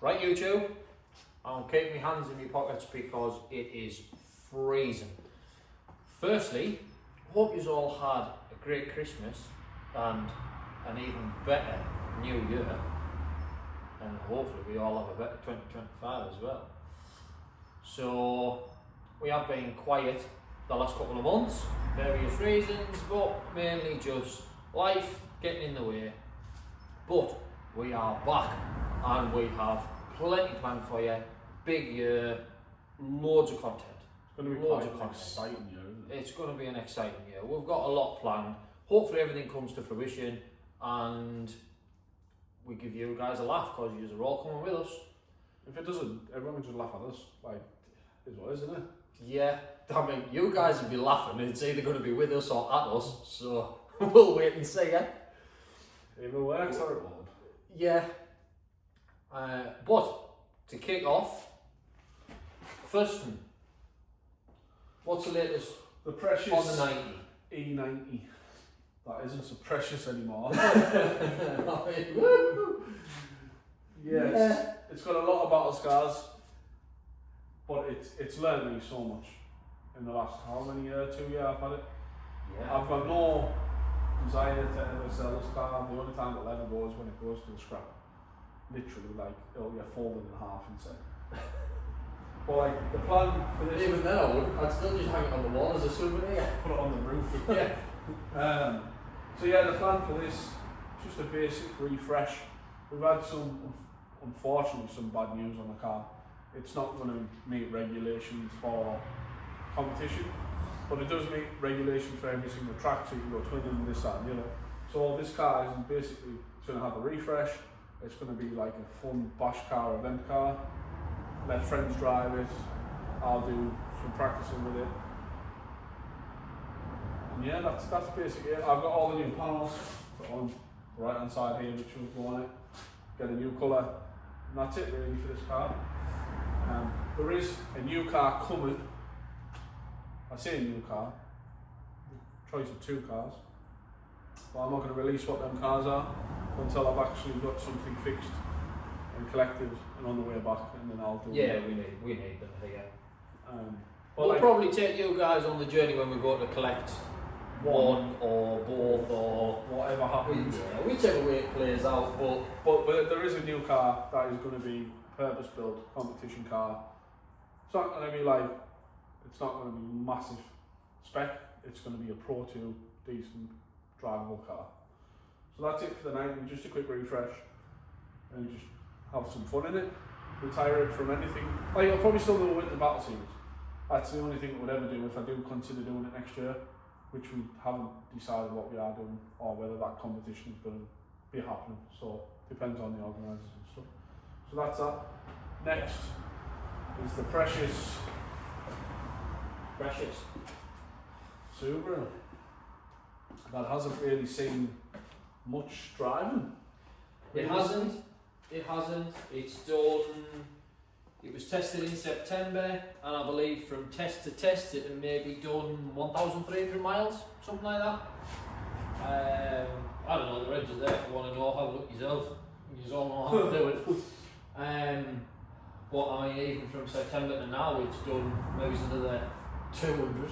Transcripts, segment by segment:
Right, YouTube, I'm keeping my hands in my pockets because it is freezing. Firstly, hope you all had a great Christmas and an even better New Year, and hopefully we all have a better 2025 as well. So we have been quiet the last couple of months, various reasons, but mainly just life getting in the way. But we are back and we have plenty planned for you. Big year, loads of content. It's going to be Loads quite of an content. exciting year, isn't it? It's going to be an exciting year. We've got a lot planned. Hopefully everything comes to fruition and we give you guys a laugh because you're all coming with us. If it doesn't, everyone can just laugh at us. Like, is what, isn't it? Yeah, I mean, you guys will be laughing. It's either going to be with us or at us, so we'll wait and see, yeah? If it works or it won't. Yeah. But to kick off, first one, what's the latest The precious on the 90? E90. That isn't so precious anymore. Yes, it's got a lot of battle scars, but it's learned me so much in the last, how many years, 2 years I've had it. Yeah. I've got no desire to ever sell this car. The only time it'll ever go is when it goes to the scrap. Literally, like, it'll get folded in half inside. But like, the plan for this... Even then, I wouldn't. I'd still just hang it on the wall as a souvenir. Put it on the roof. Yeah. So yeah, the plan for this is just a basic refresh. We've had unfortunately, some bad news on the car. It's not going to meet regulations for competition, but it does meet regulations for every single track, so you can go twinning, this, that and the other. So this car is basically going to have a refresh. It's going to be like a fun bash car, event car. Let friends drive it. I'll do some practicing with it. And yeah, that's basically it. I've got all the new panels on the right hand side here, which will go on it. Get a new colour, and that's it really for this car. There is a new car coming. I say a new car, choice of two cars, but I'm not going to release what them cars are until I've actually got something fixed and collected and on the way back, and then I'll do Yeah, it. we need them here. But We'll like, probably take you guys on the journey when we go to collect one or both or whatever happens. whichever way it plays out. But there is a new car that is going to be purpose-built competition car. It's not going to be like, it's not going to be massive spec. It's going to be a Pro 2 decent drivable car. So that's it for the night. Just a quick refresh and just have some fun in it. Retire it from anything. Like, I'll probably still do a winter battle series. That's the only thing I would ever do if I do consider doing it next year, which we haven't decided what we are doing or whether that competition is going to be happening. So depends on the organisers and stuff. So that's that. Next is the precious Subaru that hasn't really seen much driving. It hasn't. It's done. It was tested in September, and I believe from test to test it had maybe done 1,300 miles, something like that. I don't know, the reg is there if you want to know how to look yourself. You all know how to do it. But I mean, even from September to now, it's done maybe another 200.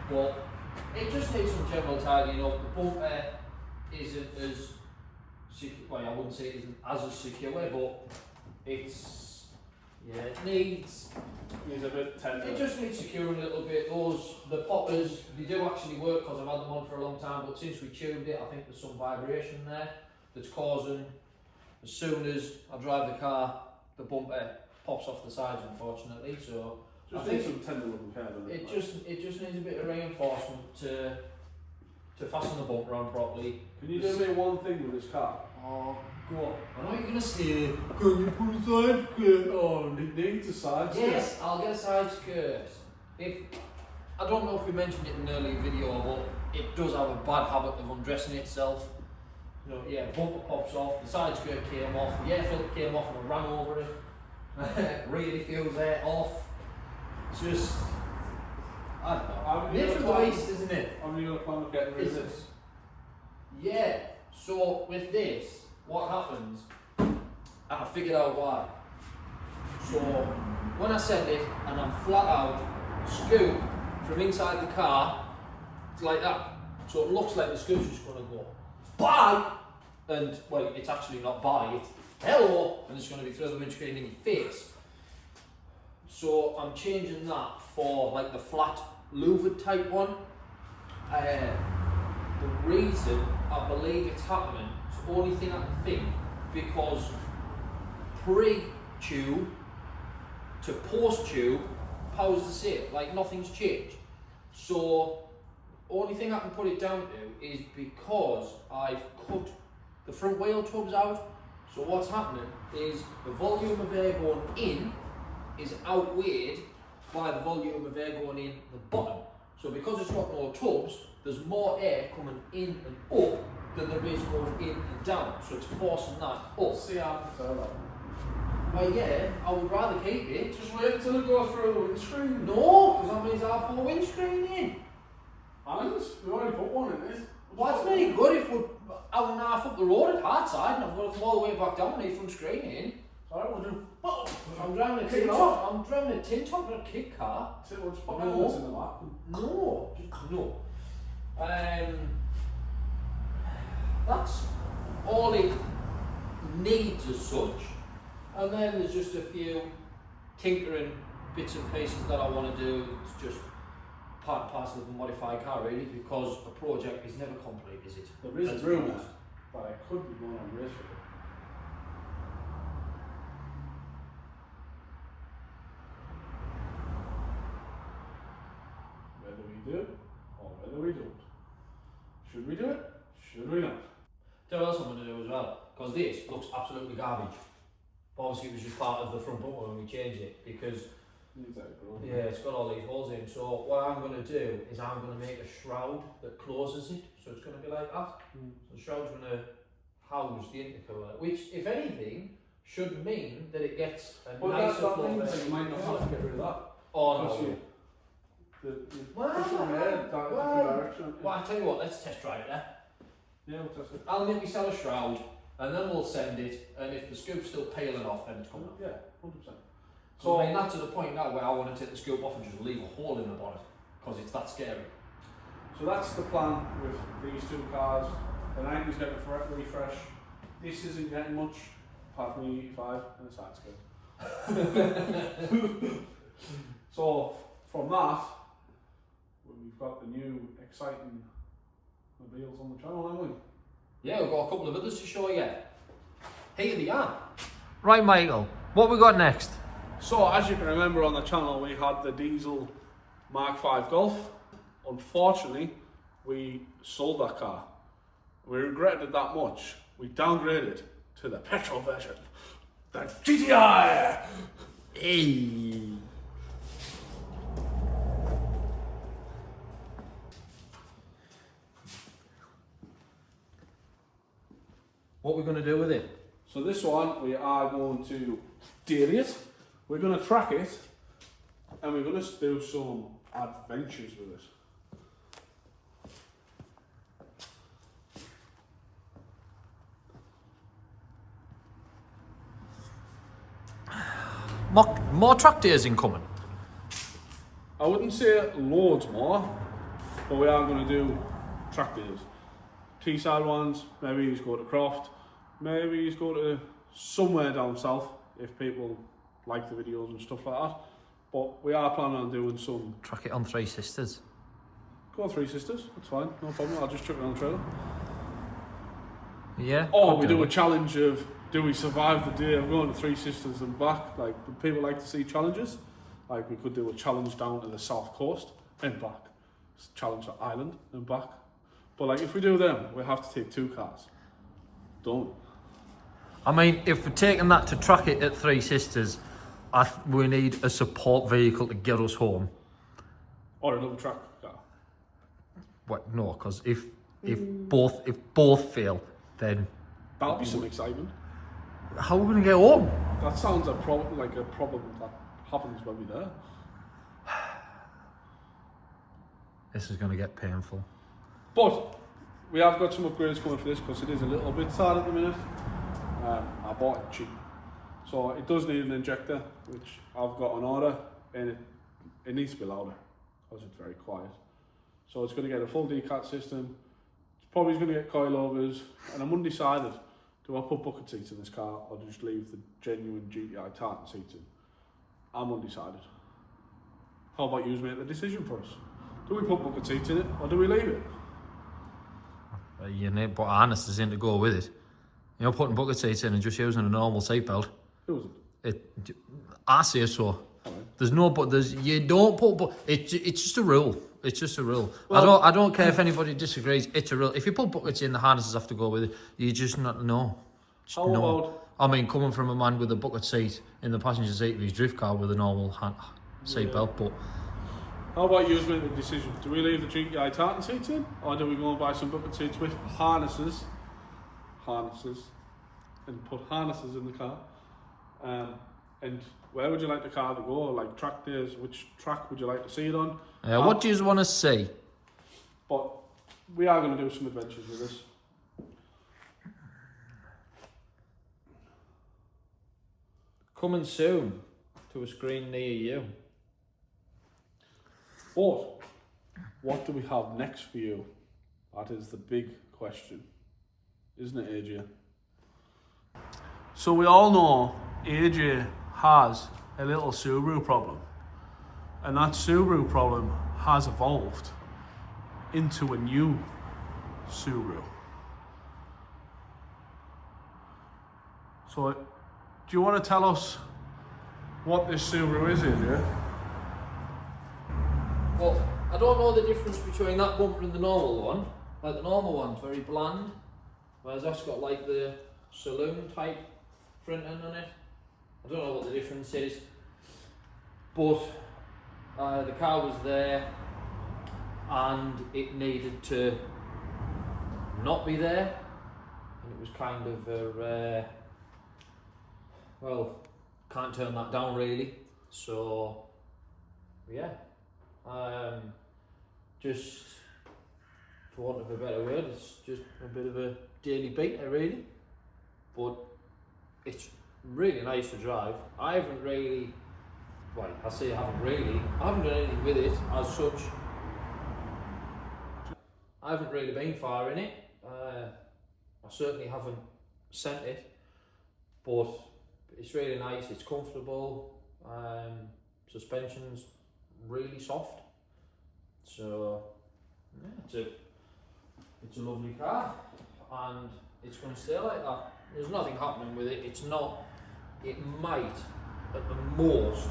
But it just needs some general tidying up. The bumper isn't as secure, well, I wouldn't say it isn't as secure, but it's, yeah, it needs He's a bit tender. it just needs securing a little bit. The poppers, they do actually work because I've had them on for a long time, but since we tuned it, I think there's some vibration there that's causing, as soon as I drive the car, the bumper pops off the sides, unfortunately. So Just I think needs some tender looking care, doesn't it just needs a bit of reinforcement to fasten the bumper on properly. Can you do me one thing with this car? Oh, go on. I know you're gonna say, can you put a side skirt on? It needs a side skirt. Yes, I'll get a side skirt. I don't know if we mentioned it in an earlier video, but it does have a bad habit of undressing itself. You know, yeah, bumper pops off, the side skirt came off, the air filter came off and I ran over it. Really feels air off. It's just, I don't know. Nature of the beast, isn't it? How many other plan of getting rid of this? Yeah, so with this, what happens, and I figured out why. So when I send it and I'm flat out, scoop from inside the car, it's like that. So it looks like the scoop's just going to go bye, and well, it's actually not bye, it's hello, and it's going to be through the windscreen in your face. So I'm changing that for like the flat louvered type one. The reason I believe it's happening, it's the only thing I can think, because pre-tube to post-tube, power's the same, like nothing's changed. So, only thing I can put it down to is because I've cut the front wheel tubs out. So what's happening is the volume of air going in is outweighed by the volume of air going in the bottom. So because it's got no tubs, there's more air coming in and up than there is going in and down. So it's forcing that up. See, I prefer that. Well, yeah, I would rather keep it. Just wait until it goes through the windscreen. No, because that means I'll put a windscreen in. And we already put one in it. Well, it's very good if we're hour and a half up the road at Hartside and I've got to come all the way back down here from screen in. Alright, we'll do. I'm driving a tin top. I'm driving a tin top, not a kit car. We'll just put No. elements in the back. No, just no. That's all it needs as such. And then there's just a few tinkering bits and pieces that I want to do. It's just part and parcel of a modified car really, because a project is never complete, is it? There is Let's a be rumour honest. that I could be going on race with it. Whether we do or whether we don't. Should we do it? Should we not? Tell you what else I'm going to do as well, because this looks absolutely garbage. But obviously it was just part of the front bumper when we changed it, because yeah, it's got all these holes in. So what I'm going to do is I'm going to make a shroud that closes it, so it's going to be like that. So the shroud's going to house the intercooler, which if anything should mean that it gets a nicer flow. Means you might not have to get rid of that. Oh Because no. Well, I tell you what, let's test drive it there. Yeah, we'll test it. I'll maybe sell a shroud, and then we'll send it, and if the scoop's still peeling off, then it's coming off. Yeah, 100%. So I mean, that's to the point now where I want to take the scoop off and just leave a hole in the bonnet, because it's that scary. So that's the plan with these two cars. The 90's getting a refresh. This isn't getting much, apart from the 85, and the side's good. So from that, we've got the new exciting mobiles on the channel, haven't we? Yeah, we've got a couple of others to show you. Here they are. Right, Michael, what we got next? So as you can remember on the channel, we had the diesel Mark V Golf. Unfortunately, we sold that car. We regretted it that much. We downgraded to the petrol version, the GTI. Hey. What we're going to do with it? So this one, we are going to daily it. We're going to track it, and we're going to do some adventures with it. More track days incoming. I wouldn't say loads more, but we are going to do track days. Teesside ones, maybe he's go to Croft, maybe he's go to somewhere down south if people like the videos and stuff like that. But we are planning on doing some. Track it on Three Sisters. Go on Three Sisters, that's fine, no problem. I'll just chuck it on the trailer. Yeah. Or we do a challenge of, do we survive the day of going to Three Sisters and back? Like, people like to see challenges. Like, we could do a challenge down to the south coast and back. Challenge the island and back. But like, if we do them, we have to take 2 cars. Don't we? I mean, if we're taking that to track it at Three Sisters, we need a support vehicle to get us home. Or another track car. What? No, because if both fail, then That'll be some excitement. how are we gonna get home? That sounds like a problem that happens when we're there. This is gonna get painful. But we have got some upgrades coming for this because it is a little bit sad at the minute. I bought it cheap. So it does need an injector, which I've got on order, and it needs to be louder because it's very quiet. So it's going to get a full decat system. It's probably going to get coilovers, and I'm undecided. Do I put bucket seats in this car or just leave the genuine GTI tartan seats in? I'm undecided. How about you make the decision for us? Do we put bucket seats in it or do we leave it? You need to put harnesses in to go with it. You're not putting bucket seats in and just using a normal seatbelt. Who's it? I say so. There's no, but you don't put, it's just a rule. It's just a rule. Well, I don't care if anybody disagrees. It's a rule. If you put buckets in, the harnesses have to go with it. You just not know. How about? I mean, coming from a man with a bucket seat in the passenger seat of his drift car with a normal seatbelt, but. How about you make the decision? Do we leave the GTI tartan seats in, or do we go and buy some bucket seats with harnesses, and put harnesses in the car? And where would you like the car to go? Like track days, which track would you like to see it on? What do you want to see? But we are going to do some adventures with this. Coming soon to a screen near you. But what do we have next for you? That is the big question, isn't it, AJ? So we all know AJ has a little Subaru problem, and that Subaru problem has evolved into a new Subaru. So, do you want to tell us what this Subaru is, AJ? Well, I don't know the difference between that bumper and the normal one. Like the normal one's very bland, whereas that's got like the saloon type front end on it. I don't know what the difference is, but the car was there and it needed to not be there, and it was kind of a well, can't turn that down really. So yeah, just for want of a better word, it's just a bit of a daily beater really, but it's really nice to drive. I haven't really, well, I say I haven't done anything with it as such. I haven't really been far in it. I certainly haven't sent it, but it's really nice, it's comfortable, suspension's really soft, so yeah, it's a lovely car, and it's going to stay like that. There's nothing happening with it. It's not, it might, at the most,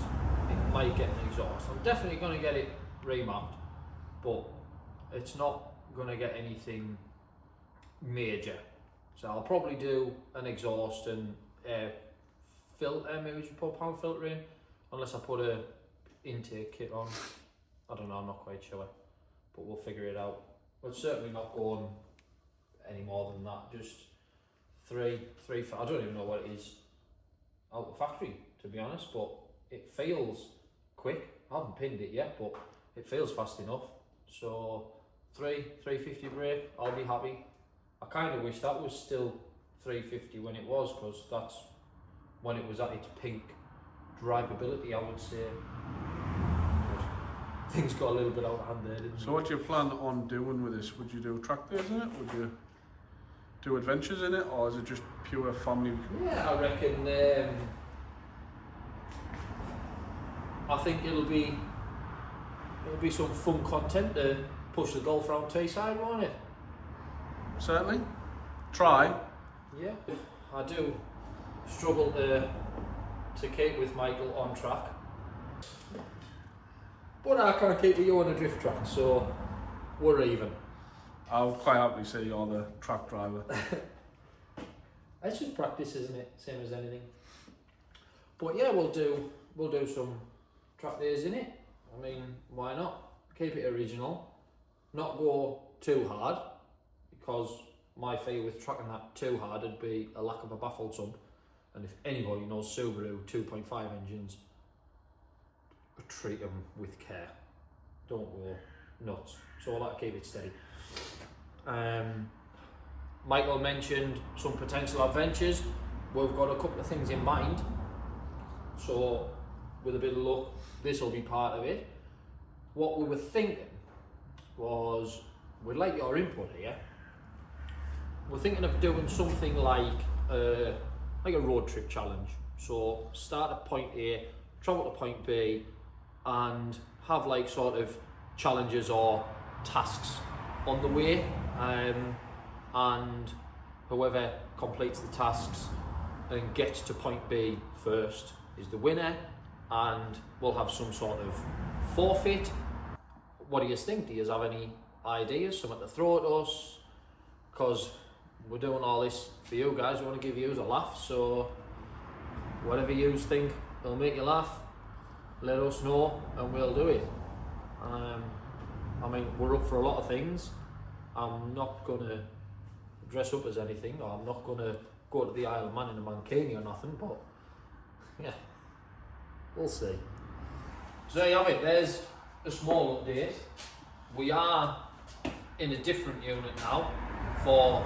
it might get an exhaust. I'm definitely going to get it remapped, but it's not going to get anything major. So I'll probably do an exhaust and filter, maybe we should put pound filter in, unless I put a intake kit on. I don't know, I'm not quite sure, but we'll figure it out. We're certainly not going any more than that, just three, I don't even know what it is out of the factory, to be honest, but it feels quick. I haven't pinned it yet, but it feels fast enough. So 350 brake, I'll be happy. I kind of wish that was still 350 when it was, because that's when it was at its peak drivability, I would say. But things got a little bit out of hand there, didn't they? So what do you plan on doing with this? Would you do track days in it? Would you do adventures in it, or is it just pure family? Yeah, I reckon. I think it'll be some fun content to push the Golf round Teesside, won't it? Certainly. Try. Yeah, I do struggle to keep with Michael on track, but I can't keep with you on a drift track, so we're even. I'll quite happily say you're the track driver. It's just practice, isn't it? Same as anything. But yeah, we'll do some track days in it. I mean, why not? Keep it original, not go too hard, because my fear with tracking that too hard would be a lack of a baffle sump. And if anybody knows Subaru 2.5 engines, treat them with care. Don't go nuts. So I like to keep it steady. Michael mentioned some potential adventures. We've got a couple of things in mind. So with a bit of luck, this will be part of it. What we were thinking was, we'd like your input here. We're thinking of doing something like a road trip challenge. So start at point A, travel to point B, and have like sort of challenges or tasks on the way, and whoever completes the tasks and gets to point B first is the winner, and we'll have some sort of forfeit. What do you think? Do you have any ideas, something to throw at us? Because we're doing all this for you guys, we want to give you a laugh, so whatever you think will make you laugh, let us know and we'll do it. I mean, we're up for a lot of things. I'm not going to dress up as anything, or I'm not going to go to the Isle of Man in a mankini or nothing, but yeah, we'll see. So there you have it, there's a small update. We are in a different unit now for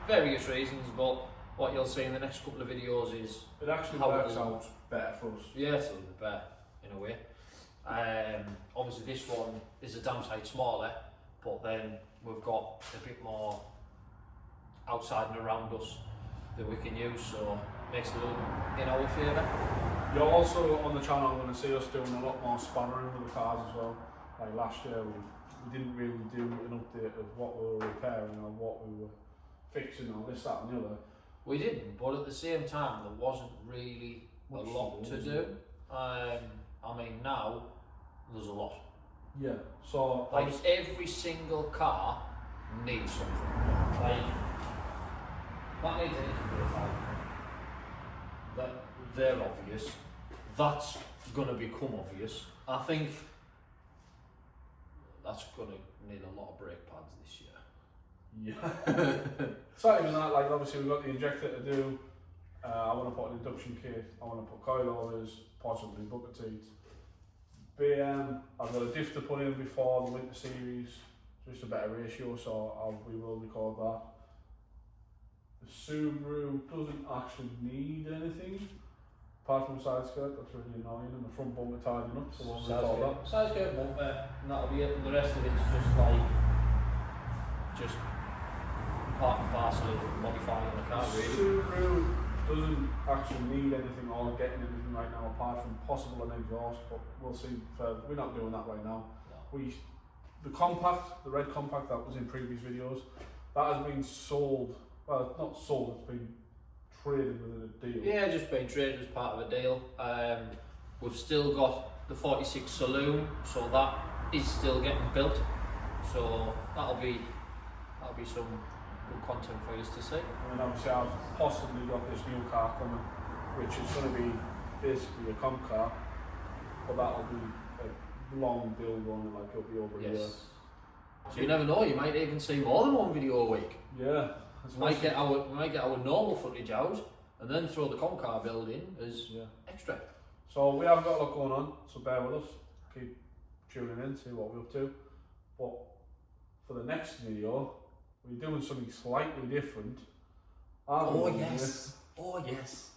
various reasons, but what you'll see in the next couple of videos is It actually how works it'll- out better for us. yeah, it's a little bit better in a way. Obviously this one is a damn sight smaller, but then we've got a bit more outside and around us that we can use, so it makes it a little bit in our favour. You're also on the channel going to see us doing a lot more spannering with the cars as well. Like last year we didn't really do an update of what we were repairing or what we were fixing or this, that and the other. We didn't, but at the same time there wasn't really a Much lot to to do, do. I mean, now there's a lot. Yeah, so Like every single car needs something. Like that needs an integrator. That they're obvious. That's gonna become obvious. I think that's gonna need a lot of brake pads this year. yeah. It's not even that, like obviously we've got the injector to do. I want to put an induction kit, I want to put coilovers, possibly bucket seats. BM, I've got a diff to put in before the winter series, just a better ratio, so we will record that. The Subaru doesn't actually need anything, apart from side skirt, that's really annoying, and the front bumper tidying up, so we'll record that. Size skirt bumper, and that'll be it. And the rest of it's just part and parcel of modifying the car, really. Subaru doesn't actually need anything or getting anything right now apart from possible an exhaust, but we'll see further. We're not doing that right now. No. The compact, the red compact that was in previous videos, that has been sold, well not sold, it's been traded within a deal. Yeah, just been traded as part of a deal. We've still got the 46 saloon, so that is still getting built. So that'll be some good content for you to see. And then obviously I've possibly got this new car coming, which is going to be basically a comp car, but that'll be a long build on, like it'll be over a year. So you never know, you might even see more than one video a week. Yeah. We might get our normal footage out and then throw the comp car build in as extra. So we have got a lot going on, so bear with us. Keep tuning in, see what we're up to. But for the next video, we're doing something slightly different. Oh yes. Oh yes.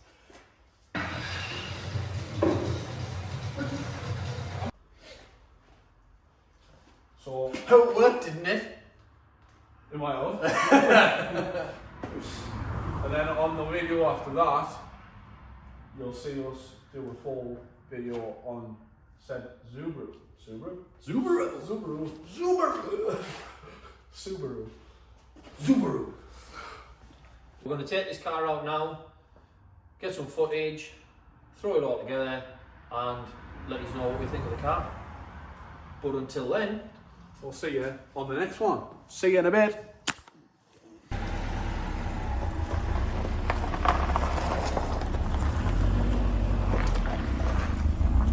So It worked, didn't it? it might have. And then on the video after that, you'll see us do a full video on said Subaru. We're going to take this car out now, get some footage, throw it all together and let you know what we think of the car. But until then, We'll see you on the next one. See you in a bit.